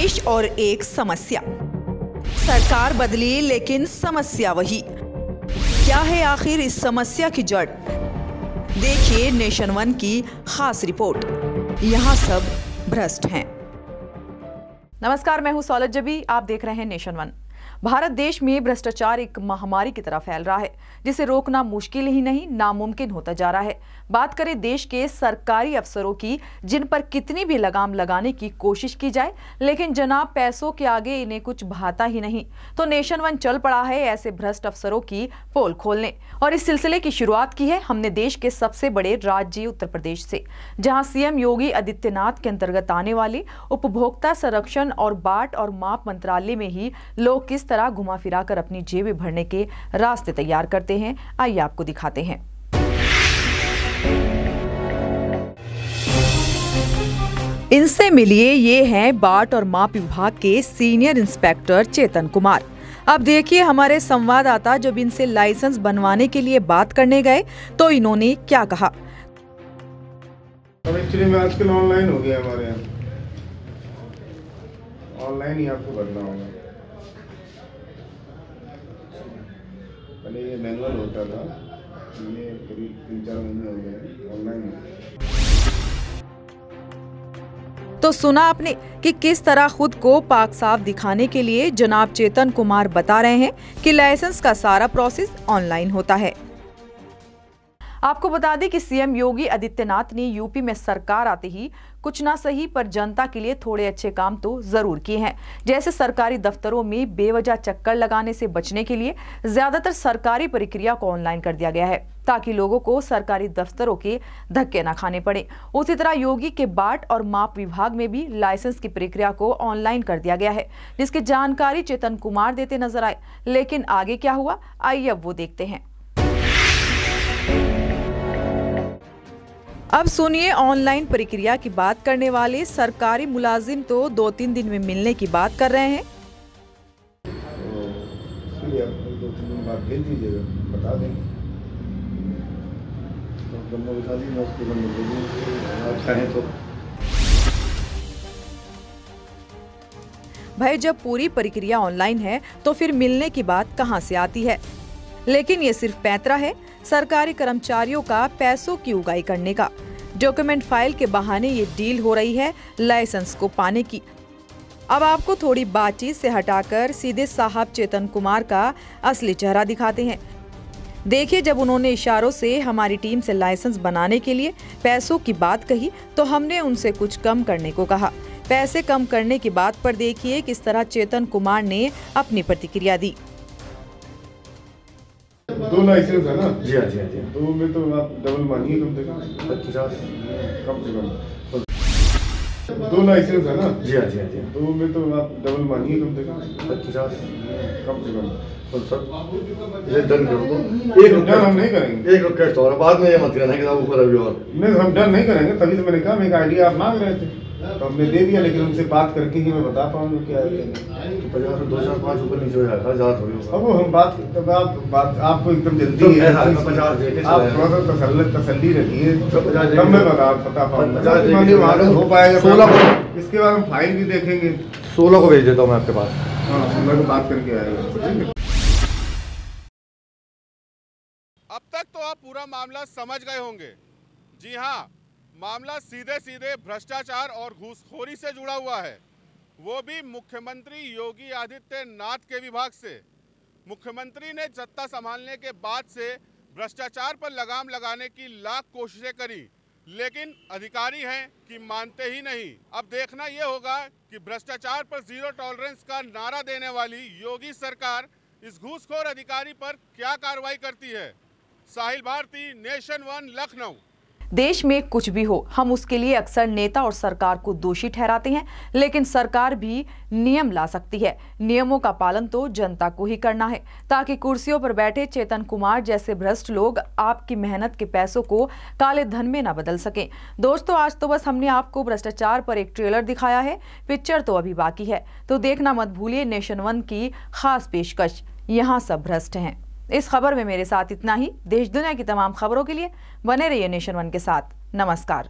देश और एक समस्या। सरकार बदली लेकिन समस्या वही। क्या है आखिर इस समस्या की जड़? देखिए नेशन वन की खास रिपोर्ट। यहाँ सब भ्रष्ट हैं। नमस्कार, मैं हूं सौलत जबी, आप देख रहे हैं नेशन वन। भारत देश में भ्रष्टाचार एक महामारी की तरह फैल रहा है, जिसे रोकना मुश्किल ही नहीं नामुमकिन होता जा रहा है। बात करें देश के सरकारी अफसरों की, जिन पर कितनी भी लगाम लगाने की कोशिश की जाए, लेकिन जनाब पैसों के आगे इन्हें कुछ भाता ही नहीं, तो नेशन वन चल पड़ा है ऐसे भ्रष्ट अफसरों की पोल खोलने। और इस सिलसिले की शुरुआत की है हमने देश के सबसे बड़े राज्य उत्तर प्रदेश से, जहां सीएम योगी आदित्यनाथ के अंतर्गत आने वाले उपभोक्ता संरक्षण और बाट और माप मंत्रालय में ही लोग किस तरह घुमा फिरा कर अपनी जेबें भरने के रास्ते तैयार करते हैं। आइए आपको दिखाते हैं। इनसे मिलिए, ये हैं बाट और माप विभाग के सीनियर इंस्पेक्टर चेतन कुमार। अब देखिए हमारे संवाददाता जब इनसे लाइसेंस बनवाने के लिए बात करने गए तो इन्होंने क्या कहा। अब एक्चुअली में आजकल ऑनलाइन हो गया हमारे यहाँ, ऑनलाइन ही आपको भरना होगा। पहले ये मैनुअल होता था, ये करीब 3-4 महीने हो गए ऑनलाइन। तो सुना आपने कि किस तरह खुद को पाक साफ दिखाने के लिए जनाब चेतन कुमार बता रहे हैं कि लाइसेंस का सारा प्रोसेस ऑनलाइन होता है। आपको बता दें कि सीएम योगी आदित्यनाथ ने यूपी में सरकार आते ही कुछ ना सही पर जनता के लिए थोड़े अच्छे काम तो जरूर किए हैं। जैसे सरकारी दफ्तरों में बेवजह चक्कर लगाने से बचने के लिए ज्यादातर सरकारी प्रक्रिया को ऑनलाइन कर दिया गया है, ताकि लोगों को सरकारी दफ्तरों के धक्के न खाने पड़े। उसी तरह योगी के बाट और माप विभाग में भी लाइसेंस की प्रक्रिया को ऑनलाइन कर दिया गया है, जिसकी जानकारी चेतन कुमार देते नजर आए। लेकिन आगे क्या हुआ, आइए अब वो देखते हैं। अब सुनिए, ऑनलाइन प्रक्रिया की बात करने वाले सरकारी मुलाजिम तो 2-3 दिन में मिलने की बात कर रहे हैं। इसलिए आप 2-3 दिन बाद भेज दीजिएगा, बता देंगे। तो भाई जब पूरी प्रक्रिया ऑनलाइन है तो फिर मिलने की बात कहां से आती है? लेकिन ये सिर्फ पैंतरा है सरकारी कर्मचारियों का पैसों की उगाही करने का। डॉक्यूमेंट फाइल के बहाने ये डील हो रही है लाइसेंस को पाने की। अब आपको थोड़ी बातचीत से हटाकर सीधे साहब चेतन कुमार का असली चेहरा दिखाते हैं। देखिए, जब उन्होंने इशारों से हमारी टीम से लाइसेंस बनाने के लिए पैसों की बात कही तो हमने उनसे कुछ कम करने को कहा। पैसे कम करने की बात पर देखिए किस तरह चेतन कुमार ने अपनी प्रतिक्रिया दी। 2 लाइसेंस है ना? जी हाँ जी हाँ जी। 2 में तो आप डबल मानिए कम से कम 50 कम से कम 2 लाइसेंस है ना? जी हाँ जी हाँ जी। 2 में तो आप डबल मानिए कम से कम 50 कम से कम। तो सर ये डन करो तो एक डन हम नहीं करेंगे, एक रिक्वेस्ट और बाद में ये मत कहना कि आप ऊपर अभी और नहीं, हम डन नहीं करेंगे। तभी तो मैंने कहा, एक आइडिया आप मांग रहे थे तो हमने दे दिया, लेकिन उनसे बात करके ही मैं बता पाऊंगा क्या है। 50 से 2-4-5 ऊपर नीचे हो जाएगा, ज़्यादा थोड़ी होगा। अब हम बात आपको एकदम जल्दी है, आप थोड़ा सा तसल्ली रखिए, कम में बता पाऊंगा, मालूम हो पाएगा। 16 इसके बाद हम फाइल भी देखेंगे। 16 को भेज देता हूँ मैं आपके पास। हाँ, 16 को बात करके आएगा। अब तक तो आप पूरा मामला समझ गए होंगे। जी हाँ, मामला सीधे सीधे भ्रष्टाचार और घूसखोरी से जुड़ा हुआ है, वो भी मुख्यमंत्री योगी आदित्यनाथ के विभाग से। मुख्यमंत्री ने सत्ता संभालने के बाद से भ्रष्टाचार पर लगाम लगाने की लाख कोशिशें करी, लेकिन अधिकारी हैं कि मानते ही नहीं। अब देखना ये होगा कि भ्रष्टाचार पर जीरो टॉलरेंस का नारा देने वाली योगी सरकार इस घूसखोर अधिकारी पर क्या कार्रवाई करती है। साहिल भारती, नेशन वन, लखनऊ। देश में कुछ भी हो, हम उसके लिए अक्सर नेता और सरकार को दोषी ठहराते हैं, लेकिन सरकार भी नियम ला सकती है। नियमों का पालन तो जनता को ही करना है, ताकि कुर्सियों पर बैठे चेतन कुमार जैसे भ्रष्ट लोग आपकी मेहनत के पैसों को काले धन में न बदल सकें। दोस्तों, आज तो बस हमने आपको भ्रष्टाचार पर एक ट्रेलर दिखाया है, पिक्चर तो अभी बाकी है, तो देखना मत भूलिए नेशन वन की खास पेशकश, यहाँ सब भ्रष्ट हैं। इस खबर में मेरे साथ इतना ही। देश दुनिया की तमाम खबरों के लिए बने रहिए नेशन वन के साथ। नमस्कार।